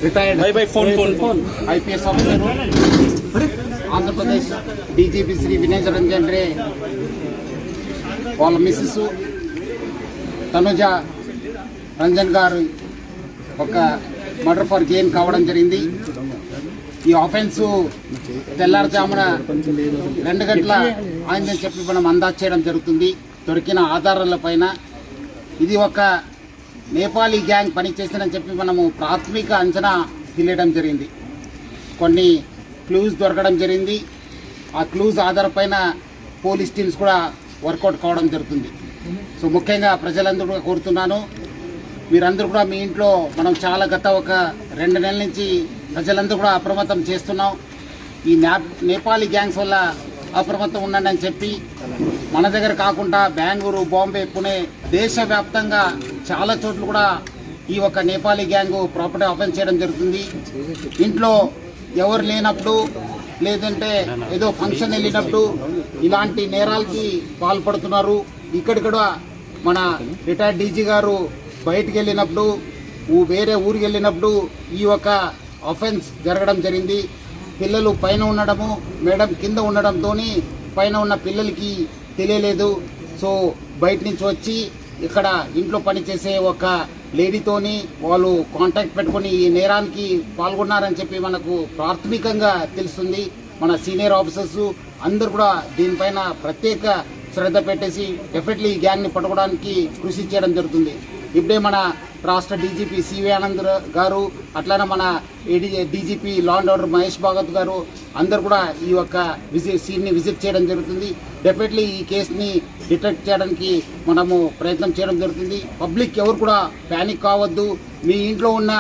Retired IPS officer Andhra Pradesh DGP Shri Vinay Ranjan Ray వాళ్ళ missus Tanuja Ranjan గారు ఒక మర్డర్ ఫర్ గెయిన్ కావడం జరిగింది. ఈ ఆఫెన్స్ తెల్లారుజామున 2 గంటల అయిందని చెప్పి మనం అందాజు చేయడం జరుగుతుంది దొరికిన ఆధారాల పైన. ఇది ఒక నేపాలీ గ్యాంగ్ పనిచేసిందని చెప్పి మనము ప్రాథమిక అంచనా తెలియడం జరిగింది. కొన్ని క్లూస్ దొరకడం జరిగింది. ఆ క్లూస్ ఆధారపైన పోలీస్ టీమ్స్ కూడా వర్కౌట్ కావడం జరుగుతుంది. సో ముఖ్యంగా ప్రజలందరూ కూడా కోరుతున్నాను, మీరందరూ కూడా మీ ఇంట్లో మనం చాలా గత ఒక 2 నెలల నుంచి ప్రజలందరూ కూడా అప్రమత్తం చేస్తున్నాం. ఈ నేపాలీ గ్యాంగ్స్ వల్ల అప్రమత్తం ఉండండి అని చెప్పి మన దగ్గర కాకుండా బెంగళూరు, బాంబే, పుణే దేశవ్యాప్తంగా చాలా చోట్ల కూడా ఈ ఒక నేపాలీ గ్యాంగ్ ప్రాపర్టీ ఆఫెన్స్ చేయడం జరుగుతుంది. ఇంట్లో ఎవరు లేనప్పుడు లేదంటే ఏదో ఫంక్షన్ వెళ్ళినప్పుడు ఇలాంటి నేరాలకి పాల్పడుతున్నారు. ఇక్కడిక్కడ మన రిటైర్డ్ డీజీ గారు బయటికి వెళ్ళినప్పుడు వేరే ఊరికి వెళ్ళినప్పుడు ఈ ఒక ఆఫెన్స్ జరగడం జరిగింది. పిల్లలు పైన ఉండడము, మేడం కింద ఉండడంతో పైన ఉన్న పిల్లలకి తెలియలేదు. సో బయట నుంచి వచ్చి ఇక్కడ ఇంట్లో పనిచేసే ఒక లేడీతోని వాళ్ళు కాంటాక్ట్ పెట్టుకుని ఈ నేరానికి పాల్గొన్నారని చెప్పి మనకు ప్రాథమికంగా తెలుస్తుంది. మన సీనియర్ ఆఫీసర్స్ అందరూ కూడా దీనిపైన ప్రత్యేక శ్రద్ధ పెట్టేసి డెఫినెట్లీ ఈ గ్యాంగ్ని పట్టుకోవడానికి కృషి చేయడం జరుగుతుంది. ఇప్పుడే మన రాష్ట్ర డీజీపీ సివి ఆనంద్ గారు, అట్లానే మన DGP law and order Mahesh Bhagwat గారు అందరు కూడా ఈ యొక్క సీన్ని విజిట్ చేయడం జరుగుతుంది. డెఫినెట్లీ ఈ కేసుని డిటెక్ట్ చేయడానికి మనము ప్రయత్నం చేయడం జరుగుతుంది. పబ్లిక్ ఎవరు కూడా ప్యానిక్ కావద్దు. మీ ఇంట్లో ఉన్న